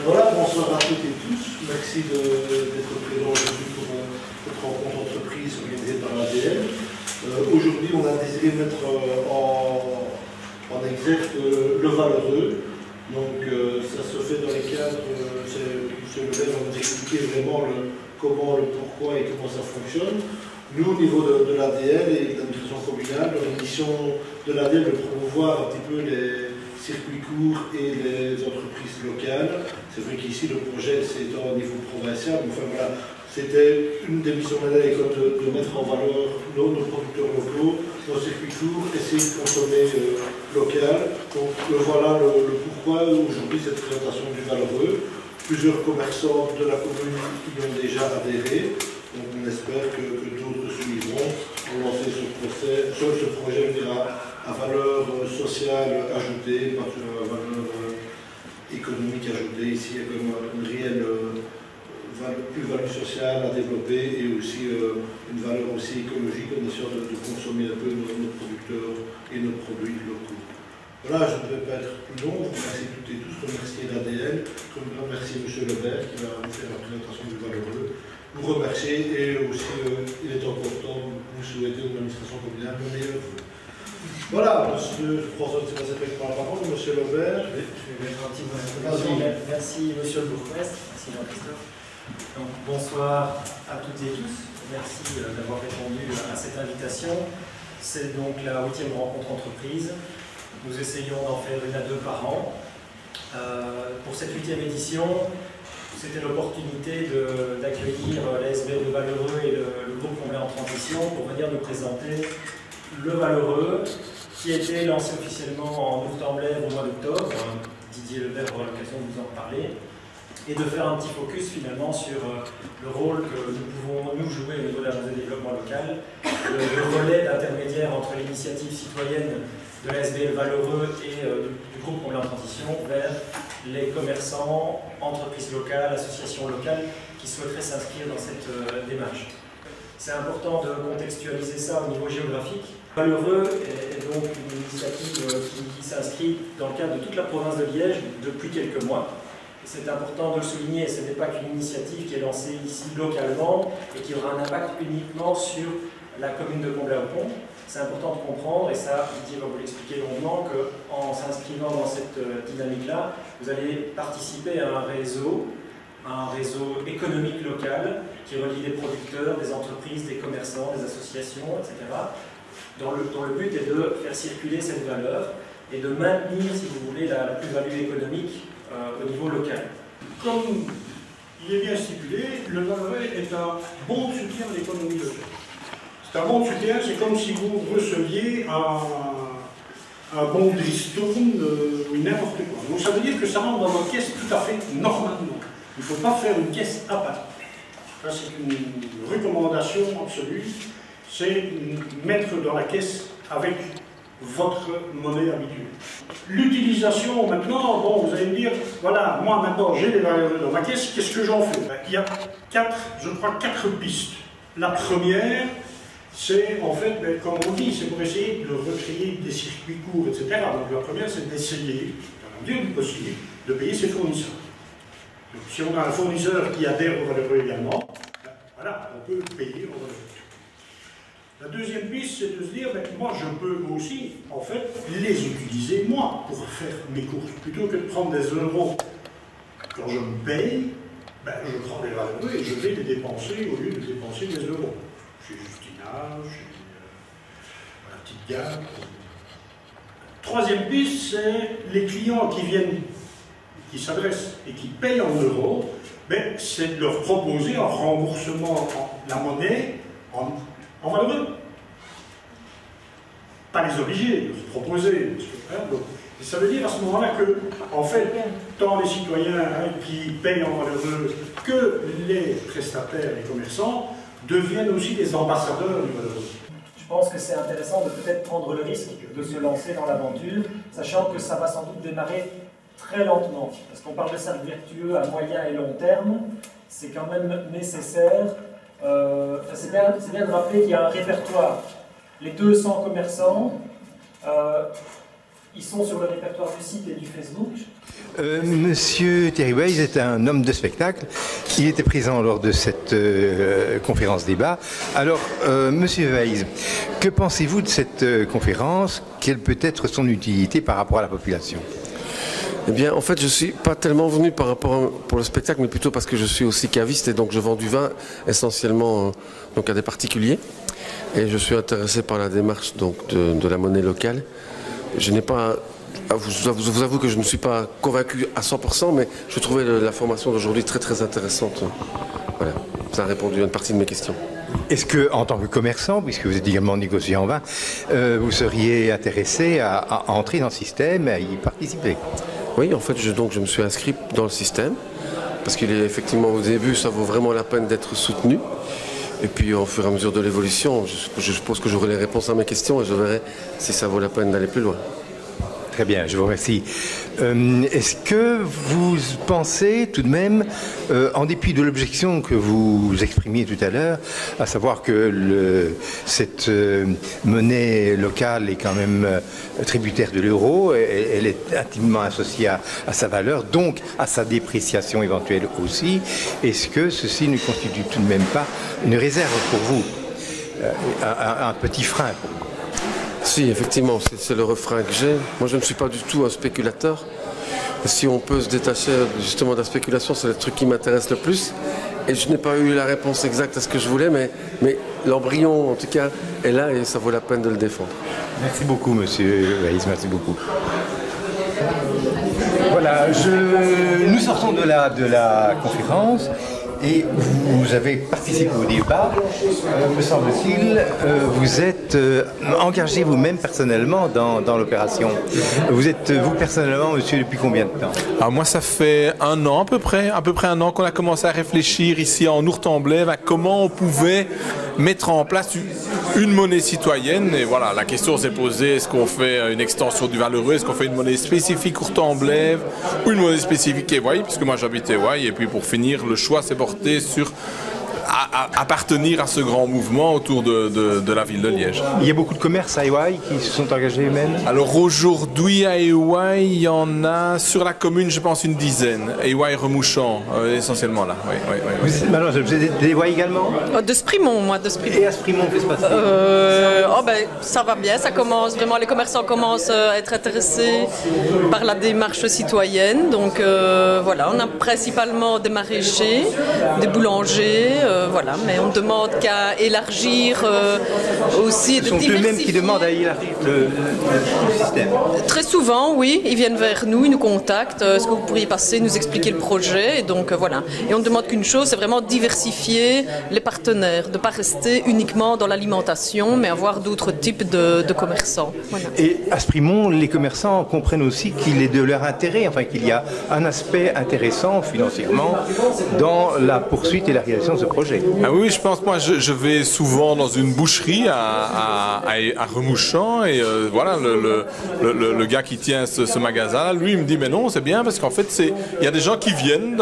Voilà, bonsoir à toutes et tous. Merci d'être présents aujourd'hui pour cette rencontre entreprise organisée par l'ADL. Aujourd'hui, on a désiré mettre en exergue le valeureux. Donc, ça se fait dans les cadres, M. Lebert va nous expliquer vraiment comment, le pourquoi et comment ça fonctionne. Nous, au niveau de l'ADL et de l'administration communale, la mission de l'ADL de promouvoir un petit peu les circuits courts et les entreprises locales. C'est vrai qu'ici, le projet, c'est au niveau provincial, mais enfin voilà, c'était une des missions de l'ADL de mettre en valeur nos producteurs locaux, nos circuits courts, essayer de consommer local. Donc voilà le pourquoi aujourd'hui cette présentation du valeureux. Plusieurs commerçants de la commune y ont déjà adhéré. Donc on espère que d'autres suivront pour lancer ce projet à valeur sociale ajoutée, pas à valeur économique ajoutée. Ici, il y a comme une réelle plus-value sociale à développer et aussi une valeur aussi écologique en essayant de consommer un peu nos producteurs et nos produits locaux. Voilà, je ne vais pas être plus long, je vous remercie toutes et tous, remercier l'ADL, remercier M. Lebert qui va vous faire la présentation du valeureux, vous remercier et aussi il est important, vous souhaiter aux administrations communales le meilleur. Voilà, monsieur François de Sébastien par la parole, M. Lebert. Je vais mettre un petit mot d'introduction. Merci M. le bourgmestre, merci Jean-Christophe. Donc, bonsoir à toutes et tous, merci d'avoir répondu à cette invitation. C'est donc la 8e rencontre entreprise. Nous essayons d'en faire une à 2 par an. Pour cette 8e édition, c'était l'opportunité d'accueillir l'ASBL de Valeureux et le groupe Comblain en transition pour venir nous présenter le Valeureux, qui a été lancé officiellement en Nourtamblaire au mois d'octobre. Didier Lebert aura l'occasion de vous en parler. Et de faire un petit focus finalement sur le rôle que nous pouvons nous jouer au niveau de l'agence de développement local, le relais d'intermédiaire entre l'initiative citoyenne de l'ASBL Valeureux et du groupe Comblain en transition vers les commerçants, entreprises locales, associations locales qui souhaiteraient s'inscrire dans cette démarche. C'est important de contextualiser ça au niveau géographique. Valeureux est donc une initiative qui s'inscrit dans le cadre de toute la province de Liège depuis quelques mois. C'est important de le souligner, ce n'est pas qu'une initiative qui est lancée ici localement et qui aura un impact uniquement sur la commune de Comblain-au-Pont. C'est important de comprendre, et ça, Didier va vous l'expliquer longuement, qu'en s'inscrivant dans cette dynamique-là, vous allez participer à un réseau économique local qui relie des producteurs, des entreprises, des commerçants, des associations, etc., dont le but est de faire circuler cette valeur et de maintenir, si vous voulez, la plus-value économique au niveau local. Comme il est bien stipulé, le valeureux est un bon soutien à l'économie locale. C'est un bon soutien, c'est comme si vous receviez un bon ristourne ou n'importe quoi. Donc ça veut dire que ça rentre dans votre caisse tout à fait normalement. Il ne faut pas faire une caisse à part. Ça c'est une recommandation absolue, c'est mettre dans la caisse avec votre monnaie habituelle. L'utilisation maintenant, bon, vous allez me dire, voilà, moi maintenant j'ai les valeureux dans ma caisse, qu'est-ce que j'en fais? Il y a je crois, 4 pistes. La première, c'est en fait, comme on dit, c'est pour essayer de recréer des circuits courts, etc. Donc la première, c'est d'essayer, dans la mesure du possible, de payer ses fournisseurs. Donc, si on a un fournisseur qui adhère au valeureux également, voilà, on peut payer au valeureux. La deuxième piste, c'est de se dire, moi je peux aussi, en fait, les utiliser moi pour faire mes courses. Plutôt que de prendre des euros quand je me paye, je prends des valeureux et je vais les dépenser au lieu de dépenser des euros. Chez Justina, chez la petite gare. Troisième piste, c'est les clients qui viennent, qui s'adressent et qui payent en euros, c'est de leur proposer un remboursement en la monnaie en valeureux. Pas les obliger, de se proposer. Ça veut dire à ce moment-là que, en fait, tant les citoyens qui payent en valeureux que les prestataires, les commerçants, deviennent aussi des ambassadeurs du valeureux. Je pense que c'est intéressant de peut-être prendre le risque de se lancer dans l'aventure, sachant que ça va sans doute démarrer très lentement. Parce qu'on parle de cercle vertueux à moyen et long terme, c'est quand même nécessaire. C'est bien de rappeler qu'il y a un répertoire. Les 200 commerçants, Ils sont sur le répertoire du site et du Facebook. Monsieur Thierry Weisz est un homme de spectacle. Il était présent lors de cette conférence débat. Alors, Monsieur Weisz, que pensez-vous de cette conférence? Quelle peut être son utilité par rapport à la population? Eh bien, en fait, je ne suis pas tellement venu par rapport pour le spectacle, mais plutôt parce que je suis aussi caviste et donc je vends du vin essentiellement donc à des particuliers. Et je suis intéressé par la démarche donc, de la monnaie locale. Je n'ai pas... Je vous avoue que je ne suis pas convaincu à 100%, mais je trouvais la formation d'aujourd'hui très très intéressante. Voilà, ça a répondu à une partie de mes questions. Est-ce que, en tant que commerçant, puisque vous êtes également négociant en vin, vous seriez intéressé à entrer dans le système et à y participer? Oui, en fait, je me suis inscrit dans le système, parce qu'il est effectivement au début, ça vaut vraiment la peine d'être soutenu. Et puis au fur et à mesure de l'évolution, je suppose que j'aurai les réponses à mes questions et je verrai si ça vaut la peine d'aller plus loin. Très bien, je vous remercie. Est-ce que vous pensez tout de même, en dépit de l'objection que vous exprimiez tout à l'heure, à savoir que cette monnaie locale est quand même tributaire de l'euro, elle est intimement associée à sa valeur, donc à sa dépréciation éventuelle aussi, est-ce que ceci ne constitue tout de même pas une réserve pour vous, un petit frein pour vous? Si, effectivement, c'est le refrain que j'ai. Moi, je ne suis pas du tout un spéculateur. Et si on peut se détacher justement de la spéculation, c'est le truc qui m'intéresse le plus. Et je n'ai pas eu la réponse exacte à ce que je voulais, mais l'embryon, en tout cas, est là et ça vaut la peine de le défendre. Merci beaucoup, Monsieur Weisz, merci beaucoup. Voilà, nous sortons de la conférence. Et vous avez participé au débat, me semble-t-il, vous êtes engagé vous-même personnellement dans l'opération. Vous êtes, vous personnellement, monsieur, depuis combien de temps? Alors moi, ça fait un an à peu près un an qu'on a commencé à réfléchir ici en Nourtamblev à comment on pouvait mettre en place une monnaie citoyenne. Et voilà, la question s'est posée, est-ce qu'on fait une extension du Valeureux, est-ce qu'on fait une monnaie spécifique Nourtamblev ou une monnaie spécifique Évailles, puisque moi j'habite Évailles, et puis pour finir, le choix s'est porté sur appartenir à ce grand mouvement autour de la ville de Liège. Il y a beaucoup de commerces à Évailles qui se sont engagés eux-mêmes? Alors aujourd'hui à Évailles, il y en a sur la commune, je pense, une dizaine. Évailles-Remouchant, essentiellement là. Oui. Vous êtes d'Évailles également? De Sprimont, moi, de Sprimont. Et à Sprimont, qu'est-ce qui se passe? Ça va bien, ça commence vraiment, les commerçants commencent à être intéressés par la démarche citoyenne. Donc voilà, on a principalement des maraîchers, des boulangers, voilà, mais on ne demande qu'à élargir aussi. Ce sont eux-mêmes qui demandent à élargir le système? Très souvent, oui, ils viennent vers nous, ils nous contactent. Est-ce que vous pourriez passer, nous expliquer le projet? Et donc voilà. Et on ne demande qu'une chose, c'est vraiment diversifier les partenaires, de ne pas rester uniquement dans l'alimentation, mais avoir d'autres types de commerçants. Voilà. Et à Sprimont, les commerçants comprennent aussi qu'il est de leur intérêt, enfin qu'il y a un aspect intéressant financièrement dans la poursuite et la réalisation de ce projet. Ah oui, je pense, moi je vais souvent dans une boucherie à Remouchant et voilà, le gars qui tient ce magasin, lui il me dit mais non, c'est bien parce qu'en fait il y a des gens qui viennent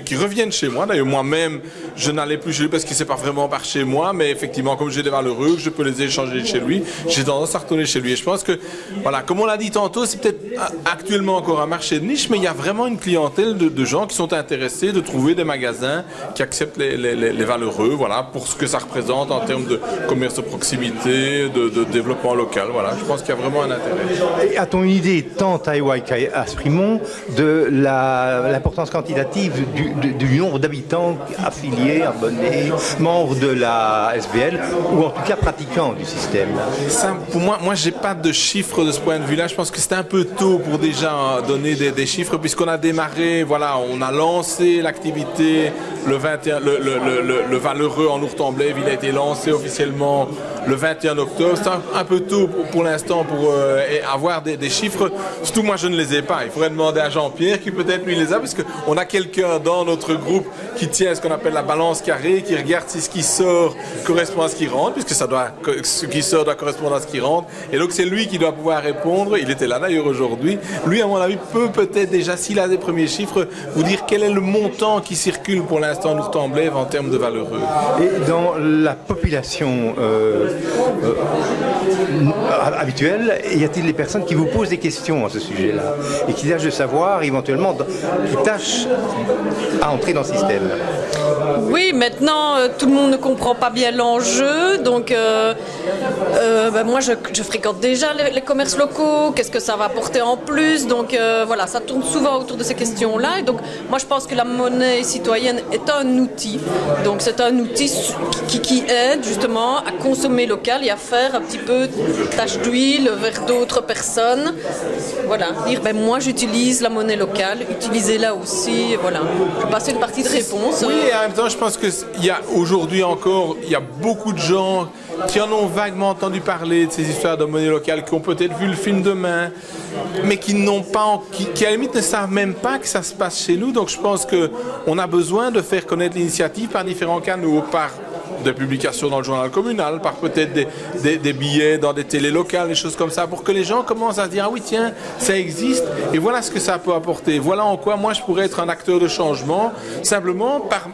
qui reviennent chez moi. D'ailleurs moi-même je n'allais plus chez lui parce qu'il c'est pas vraiment par chez moi, mais effectivement comme j'ai des valeureux, que je peux les échanger chez lui, j'ai tendance à retourner chez lui. Et je pense que voilà, comme on l'a dit tantôt, c'est peut-être actuellement encore un marché de niche, mais il y a vraiment une clientèle de gens qui sont intéressés de trouver des magasins qui acceptent les valeureux, voilà, pour ce que ça représente en termes de commerce de proximité, de développement local. Voilà, je pense qu'il y a vraiment un intérêt. Et a-t-on une idée, tant à Évailles qu'à Sprimont, de l'importance quantitative du nombre d'habitants affiliés, abonnés, membres de la SBL, ou en tout cas pratiquants du système? Ça, pour moi, j'ai pas de chiffres de ce point de vue-là. Je pense que c'est un peu tôt pour déjà donner des chiffres, puisqu'on a démarré, voilà, on a lancé l'activité le 21, le Valeureux en Nourtamblev, il a été lancé officiellement le 21 octobre. C'est un peu tôt pour l'instant pour avoir des chiffres. Surtout moi je ne les ai pas. Il faudrait demander à Jean-Pierre qui peut-être lui les a, parce qu'on a quelqu'un dans notre groupe qui tient ce qu'on appelle la balance carrée, qui regarde si ce qui sort correspond à ce qui rentre, puisque ce qui sort doit correspondre à ce qui rentre. Et donc c'est lui qui doit pouvoir répondre. Il était là d'ailleurs aujourd'hui. Lui, à mon avis, peut-être déjà, s'il a des premiers chiffres, vous dire quel est le montant qui circule pour l'instant en Nourtamblev en termes termes de valeureux. Et dans la population habituelle, y a-t-il des personnes qui vous posent des questions à ce sujet-là et qui tâchent de savoir, éventuellement, qui tâchent à entrer dans le système? Oui, maintenant, tout le monde ne comprend pas bien l'enjeu, donc moi je fréquente déjà les commerces locaux, qu'est-ce que ça va apporter en plus, donc voilà, ça tourne souvent autour de ces questions-là, et donc moi je pense que la monnaie citoyenne est un outil, donc c'est un outil qui aide justement à consommer local et à faire un petit peu tache d'huile vers d'autres personnes, voilà, dire moi j'utilise la monnaie locale, utilisez-la aussi, voilà, je vais passer une partie de réponse. Oui, et en même temps je pense qu'il y a aujourd'hui encore, il y a beaucoup de gens qui en ont vaguement entendu parler de ces histoires de monnaie locale, qui ont peut-être vu le film demain, mais qui n'ont pas, qui à la limite ne savent même pas que ça se passe chez nous. Donc je pense qu'on a besoin de faire connaître l'initiative par différents canaux, par des publications dans le journal communal, par peut-être des billets dans des télés locales, des choses comme ça, pour que les gens commencent à se dire ah oui tiens, ça existe et voilà ce que ça peut apporter. Voilà en quoi moi je pourrais être un acteur de changement, simplement par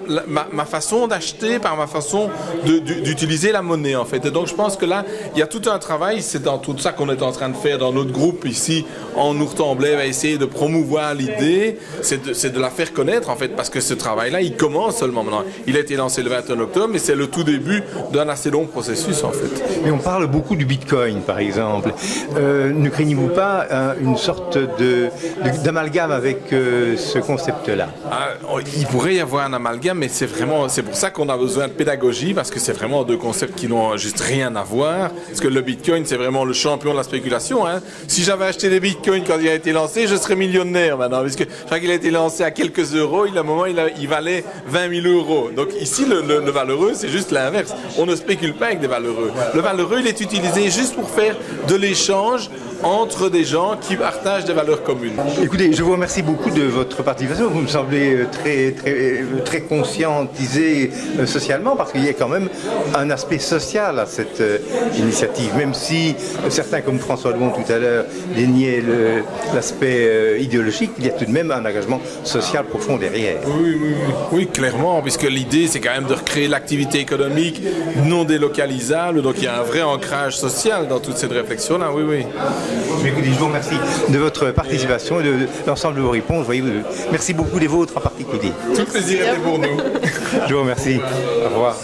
ma façon d'acheter, par ma façon d'utiliser la monnaie en fait. Et donc je pense que là, il y a tout un travail, c'est dans tout ça qu'on est en train de faire dans notre groupe ici, en Nourtemblay, va essayer de promouvoir l'idée, c'est de la faire connaître en fait, parce que ce travail-là, il commence seulement maintenant. Il a été lancé le 21 octobre, mais c'est le tout début d'un assez long processus en fait. Mais on parle beaucoup du Bitcoin par exemple. Ne craignez-vous pas une sorte d'amalgame avec ce concept-là? Il pourrait y avoir un amalgame, mais c'est pour ça qu'on a besoin de pédagogie, parce que c'est vraiment deux concepts qui n'ont juste rien à voir. Parce que le Bitcoin, c'est vraiment le champion de la spéculation. Hein. Si j'avais acheté des Bitcoins quand il a été lancé, je serais millionnaire maintenant, puisque je crois qu'il a été lancé à quelques euros, à un moment il valait 20 000 euros. Donc ici, le valeureux, c'est juste l'inverse. On ne spécule pas avec des valeureux. Le valeureux, il est utilisé juste pour faire de l'échange entre des gens qui partagent des valeurs communes. Écoutez, je vous remercie beaucoup de votre participation. Vous me semblez très conscientisé socialement, parce qu'il y a quand même un aspect social à cette initiative, même si certains, comme François Lebon tout à l'heure, déniaient l'aspect idéologique, il y a tout de même un engagement social profond derrière. Oui, clairement, puisque l'idée, c'est quand même de recréer l'activité économique non délocalisable, donc il y a un vrai ancrage social dans toute cette réflexion-là, oui. Écoutez, je vous remercie de votre participation et de l'ensemble de vos réponses. Merci beaucoup des vôtres en particulier. Tout plaisir était pour nous. Je vous remercie. Au revoir.